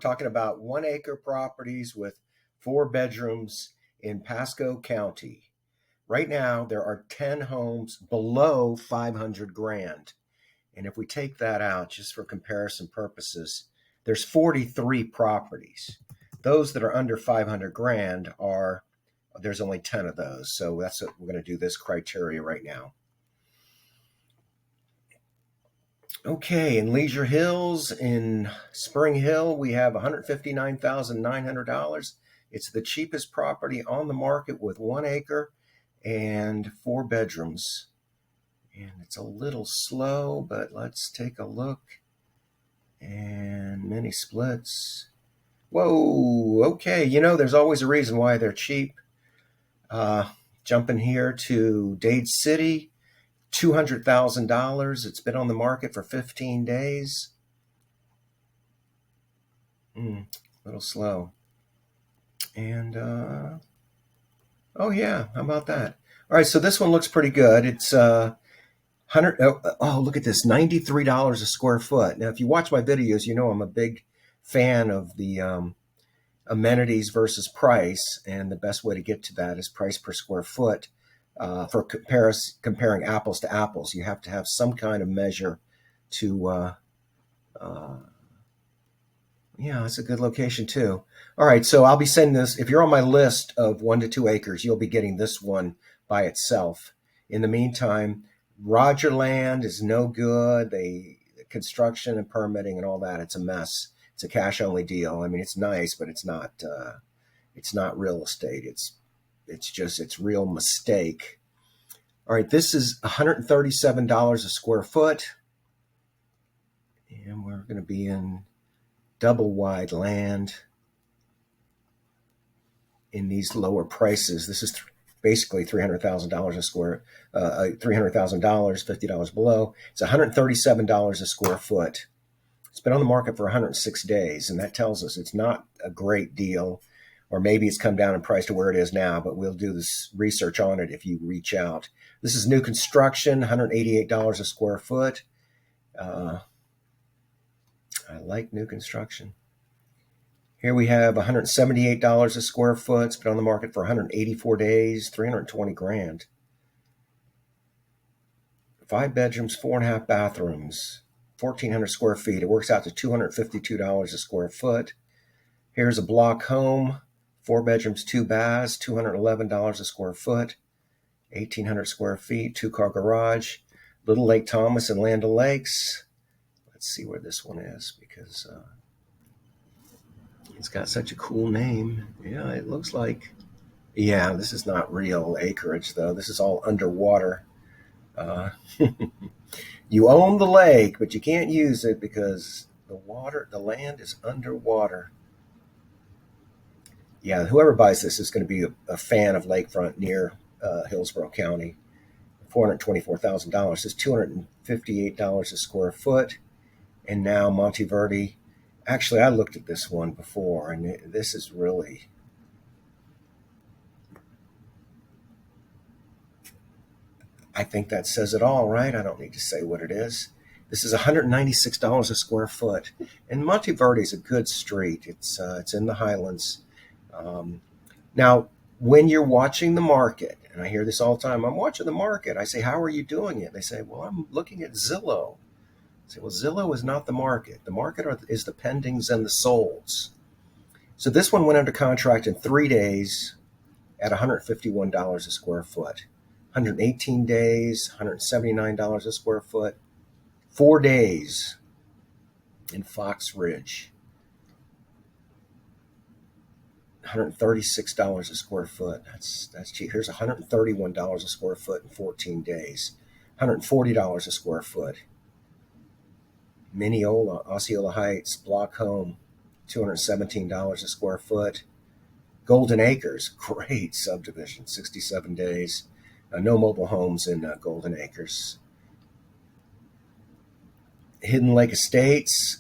Talking about 1 acre properties with 4 bedrooms in Pasco County. Right now, there are 10 homes below 500 grand. And if we take that out just for comparison purposes, there's 43 properties. Those that are under 500 grand there's only 10 of those. So that's what we're going to do this criteria right now. Okay, in Leisure Hills in Spring Hill, we have $159,900. It's the cheapest property on the market with 1 acre and 4 bedrooms. And it's a little slow, but let's take a look. And mini splits. Whoa, okay. There's always a reason why they're cheap. Jumping here to Dade City. $200,000. It's been on the market for 15 days. A little slow. And, oh yeah, how about that? All right, so this one looks pretty good. It's 100. Oh, look at this, $93 a square foot. Now, if you watch my videos, you know I'm a big fan of the amenities versus price, and the best way to get to that is price per square foot. For comparing apples to apples, you have to have some kind of measure to, yeah, it's a good location too. All right, so I'll be sending this. If you're on my list of 1 to 2 acres, you'll be getting this one by itself. In the meantime, Roger Land is no good. Construction and permitting and all that, it's a mess. It's a cash only deal. I mean, it's nice, but it's not real estate. It's real mistake. All right, this is $137 a square foot. And we're going to be in double wide land in these lower prices. This is basically $300,000 a square, $300,000, $50 below. It's $137 a square foot. It's been on the market for 106 days, and that tells us it's not a great deal. Or maybe it's come down in price to where it is now, but we'll do this research on it if you reach out. This is new construction, $188 a square foot. I like new construction. Here we have $178 a square foot. It's been on the market for 184 days, 320 grand. 5 bedrooms, 4.5 bathrooms, 1,400 square feet. It works out to $252 a square foot. Here's a block home. 4 bedrooms, 2 baths, $211 a square foot, 1,800 square feet, 2-car garage. Little Lake Thomas and Land O'Lakes. Let's see where this one is because it's got such a cool name. Yeah, it looks like. Yeah, this is not real acreage though. This is all underwater. You own the lake, but you can't use it because the land is underwater. Yeah, whoever buys this is going to be a fan of lakefront near Hillsborough County. $424,000. This is $258 a square foot. And now Monteverde. Actually, I looked at this one before, and this is really. I think that says it all, right? I don't need to say what it is. This is $196 a square foot. And Monteverde is a good street. It's in the Highlands. Now, when you're watching the market, and I hear this all the time, I'm watching the market. I say, how are you doing it? They say, well, I'm looking at Zillow. I say, well, Zillow is not the market. The market is the pendings and the solds. So this one went under contract in 3 days at $151 a square foot. 118 days, $179 a square foot. 4 days in Fox Ridge. $136 a square foot. That's cheap. Here's $131 a square foot in 14 days. $140 a square foot. Mineola, Osceola Heights, block home, $217 a square foot. Golden Acres, great subdivision, 67 days. No mobile homes in Golden Acres. Hidden Lake Estates,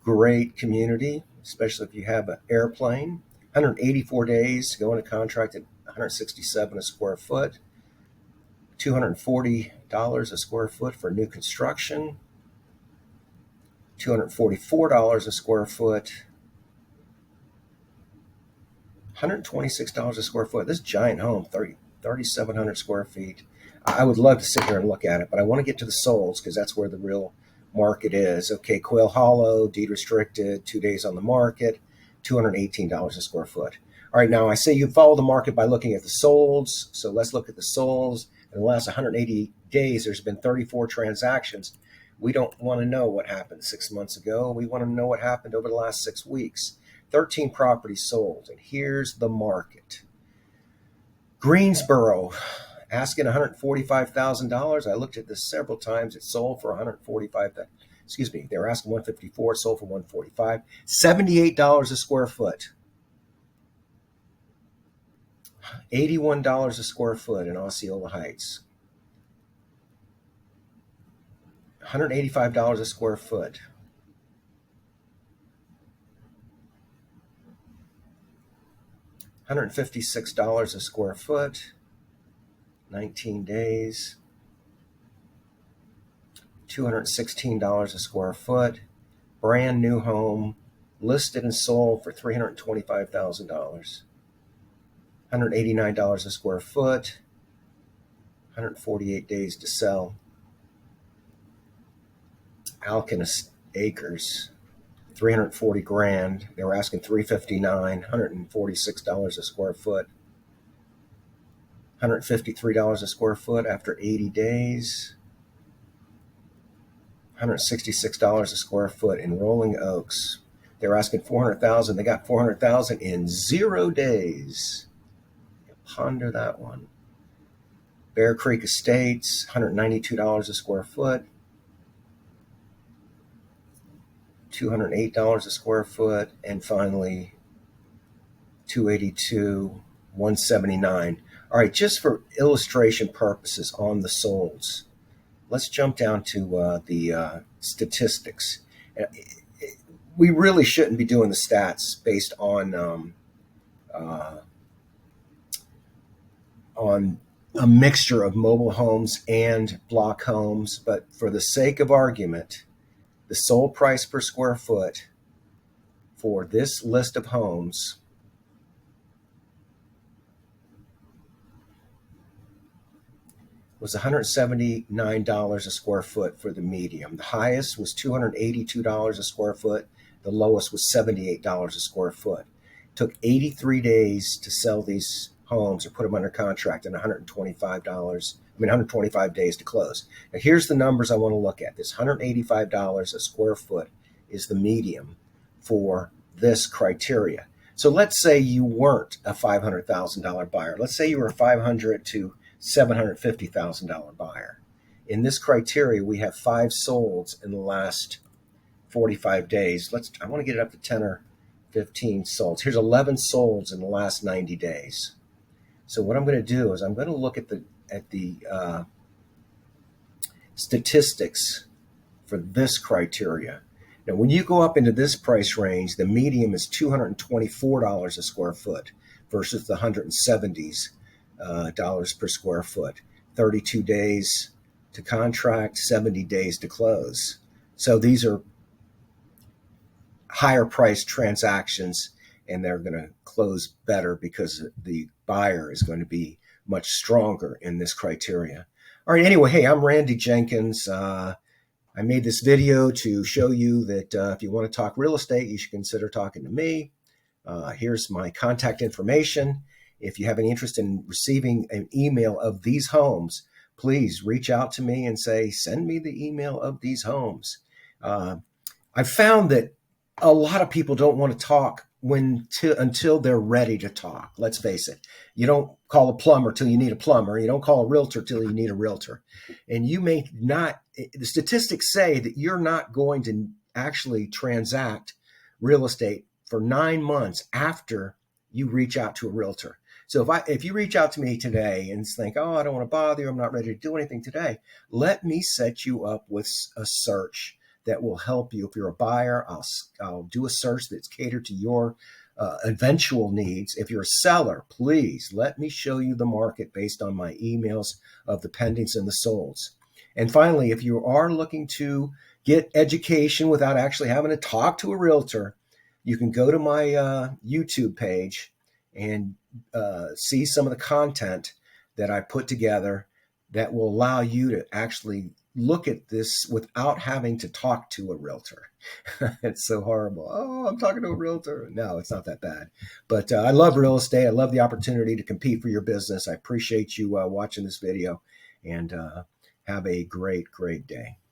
great community, especially if you have an airplane. 184 days to go into contract at $167 a square foot. $240 a square foot for new construction. $244 a square foot $126 a square foot. This giant home, 3,700 square feet. I would love to sit here and look at it, but I want to get to the solds because that's where the real market is. Okay, Quail Hollow, deed restricted, 2 days on the market, $218 a square foot. All right, now I say you follow the market by looking at the solds. So let's look at the solds. In the last 180 days, there's been 34 transactions. We don't want to know what happened 6 months ago. We want to know what happened over the last 6 weeks. 13 properties sold, and here's the market. Greensboro, asking $145,000. I looked at this several times. It sold for $145,000. Excuse me, they were asking $154. Sold for $145. $78 a square foot. $81 a square foot in Osceola Heights. $185 a square foot. $156 a square foot. 19 days. $216 a square foot. Brand new home, listed and sold for $325,000. $189 a square foot. 148 days to sell. Alchemist Acres, 340 grand. They were asking $359, $146 a square foot. $153 a square foot after 80 days. $166 a square foot in Rolling Oaks. They were asking $400,000. They got $400,000 in 0 days. Ponder that one. Bear Creek Estates, $192 a square foot. $208 a square foot, and finally $282, $179. All right, just for illustration purposes on the solds, let's jump down to the statistics. We really shouldn't be doing the stats based on a mixture of mobile homes and block homes, but for the sake of argument, the sold price per square foot for this list of homes was $179 a square foot for the medium. The highest was $282 a square foot. The lowest was $78 a square foot. It took 83 days to sell these homes or put them under contract, and $125 days to close. Now here's the numbers I want to look at. This $185 a square foot is the medium for this criteria. So let's say you weren't a $500,000 buyer. Let's say you were a $500,000 to $750,000 buyer. In this criteria, we have 5 solds in the last 45 days. I want to get it up to 10 or 15 solds. Here's 11 solds in the last 90 days. So what I'm going to do is I'm going to look at the statistics for this criteria. Now, when you go up into this price range, the medium is $224 a square foot versus the $170s per square foot. 32 days to contract, 70 days to close. So these are higher priced transactions, and they're going to close better because the buyer is going to be much stronger in this criteria. All right, anyway, hey, I'm Randy Jenkins. I made this video to show you that if you want to talk real estate, you should consider talking to me. Here's my contact information. If you have any interest in receiving an email of these homes, please reach out to me and say, send me the email of these homes. I've found that a lot of people don't want to talk until they're ready to talk. Let's face it. You don't call a plumber till you need a plumber. You don't call a realtor till you need a realtor. And you may not, the statistics say that you're not going to actually transact real estate for 9 months after you reach out to a realtor. So if you reach out to me today and think, oh, I don't want to bother you, I'm not ready to do anything today, let me set you up with a search that will help you. If you're a buyer, I'll do a search that's catered to your eventual needs. If you're a seller, please let me show you the market based on my emails of the pendings and the solds. And finally, if you are looking to get education without actually having to talk to a realtor, you can go to my YouTube page and see some of the content that I put together that will allow you to actually look at this without having to talk to a realtor. It's so horrible. Oh, I'm talking to a realtor. No, it's not that bad. But I love real estate. I love the opportunity to compete for your business. I appreciate you watching this video, and have a great, great day.